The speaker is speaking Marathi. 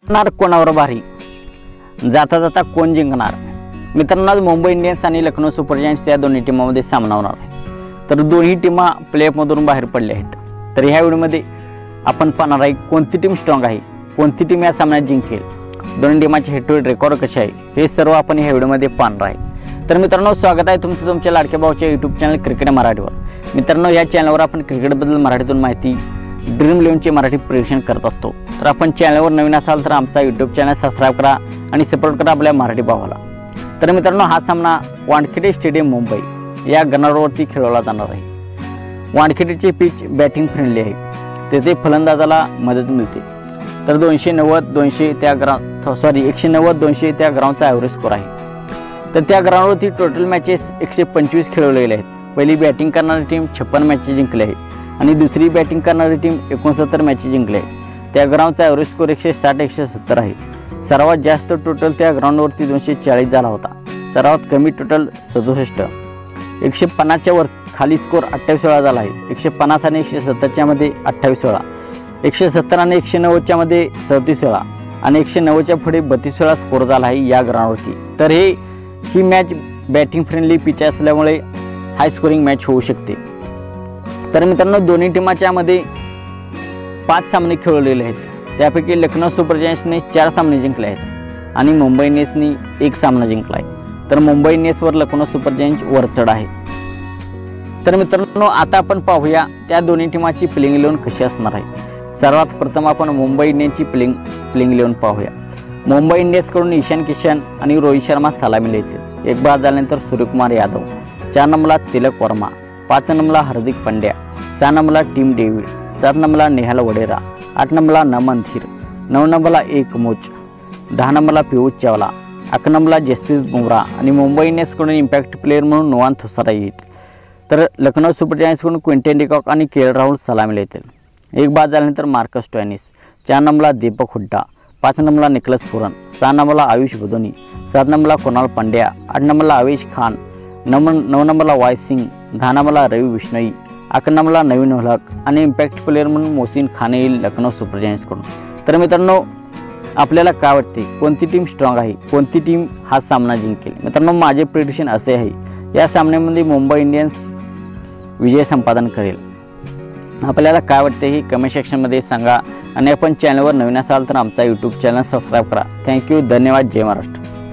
होणार कोणावर भारी, जाता जाता कोण जिंकणार? मित्रांनो, आज मुंबई इंडियन्स आणि लखनौ सुपर जायंट्स या दोन्ही टीमांमध्ये सामना होणार आहे। तर दोन्ही टीमा प्लेऑफमधून बाहेर पडल्या आहेत। तर ह्या व्हिडिओमध्ये आपण पाहणार आहे कोणती टीम स्ट्रॉंग आहे, कोणती टीम या सामन्यात जिंकेल, दोन्ही टीमांचे हेड टू हेड रेकॉर्ड कसे आहे, हे सर्व आपण ह्या व्हिडिओमध्ये पाहणार आहे। तर मित्रांनो, स्वागत आहे तुमचं तुमच्या लाडक्या भाऊच्या यूट्यूब चॅनल क्रिकेट मराठीवर। मित्रांनो, या चॅनलवर आपण क्रिकेटबद्दल मराठीतून माहिती, ड्रीम 11चे मराठी प्रेडिक्शन करत असतो। तर आपण चॅनलवर नवीन असाल तर आमचा यूट्यूब चॅनल सबस्क्राइब करा आणि सपोर्ट करा आपल्या मराठी भावाला। तर मित्रांनो, हा सामना वानखेडे स्टेडियम मुंबई या ग्राउंडवरती खेळवला जाणार आहे। वानखेडेची पिच बॅटिंग फ्रेंडली आहे, तेथे फलंदाजाला मदत मिळते। तर 190-200 त्या ग्राउंडचा ॲव्हरेज स्कोर आहे। तर त्या ग्राउंडवरती टोटल मॅचेस 125 खेळवले गेले आहेत। पहिली बॅटिंग करणारी टीम 56 मॅचेस जिंकली आहे आणि दुसरी बॅटिंग करणारी टीम 69 मॅचेस जिंकले आहे। त्या ग्राउंडचा ॲव्हरेज स्कोर 160-170 आहे। सर्वात जास्त टोटल त्या ग्राउंडवरती 240 झाला होता, सर्वात कमी टोटल 67। 150च्या वर खाली स्कोर 28 वेळा झाला आहे। 150 आणि 170च्या मध्ये 28 वेळा, 170 आणि 190च्या मध्ये 37 वेळा आणि 190च्या पुढे 32 वेळा स्कोर झाला आहे या ग्राउंडवरती। तर ही मॅच बॅटिंग फ्रेंडली पिच असल्यामुळे हाय स्कोरिंग मॅच होऊ शकते। तर मित्रांनो, दोन्ही टीमाच्या मध्ये 5 सामने खेळवलेले आहेत। त्यापैकी लखनौ सुपर जायंट्सने 4 सामने जिंकले आहेत आणि मुंबई इंडियन्सनी 1 सामना जिंकला आहे। तर मुंबई इंडियन्सवर लखनौ सुपर जायंट्स वरचढ आहे। तर मित्रांनो, आता आपण पाहूया त्या दोन्ही टीमाची प्लेइंग 11 कशी असणार आहे। सर्वात प्रथम आपण मुंबई इंडियन्सची प्लेइंग 11 पाहूया। मुंबई इंडियन्सकडून ईशान किशन आणि रोहित शर्मा सलामी द्यायचे। एक बाद झाल्यानंतर सूर्यकुमार यादव, 4 नंबरला तिलक वर्मा, 5 नंबरला हार्दिक पांड्या, 6 नंबरला टीम डेव्हिड, 7 नंबरला नेहाल वडेरा, 8 नंबरला नमन धीर, 9 नंबरला एकमोच, 10 नंबरला पियुष चावला, 11 नंबरला जसप्रीत बुमराह आणि मुंबई इंडियन्सकडून इम्पॅक्ट प्लेयर म्हणून नुवान थोसारा येईल। तर लखनौ सुपर जायंट्सकडून क्विंटन डिकॉक आणि के एल राहुल सलामीला येतील। एक बाद झाल्यानंतर मार्कस स्टोयानिस, 4 नंबरला दीपक हुड्डा, 5 नंबरला निकलस पुरन, 6 नंबरला आयुष बदोनी, 7 नंबरला कुणाल पांड्या, 8 नंबरला आवेश खान, 9 नंबरला वाय सिंग, 10 नंबरला रवी बिश्नोई, 11 नंबरला नवीन उलहक आणि इम्पॅक्ट प्लेयर म्हणून मोहसिन खान येईल लखनौ सुपर जायंट्सकडून। तर मित्रांनो, आपल्याला काय वाटते कोणती टीम स्ट्रॉंग आहे, कोणती टीम हा सामना जिंकेल? मित्रांनो, माझे प्रेडिक्शन असे आहे, या सामन्यामध्ये मुंबई इंडियन्स विजय संपादन करेल। आपल्याला काय वाटते हे कमेंट सेक्शनमध्ये सांगा आणि आपण चॅनलवर नवीन असाल तर आमचा यूट्यूब चॅनल सबस्क्राइब करा। थँक्यू, धन्यवाद, जय महाराष्ट्र।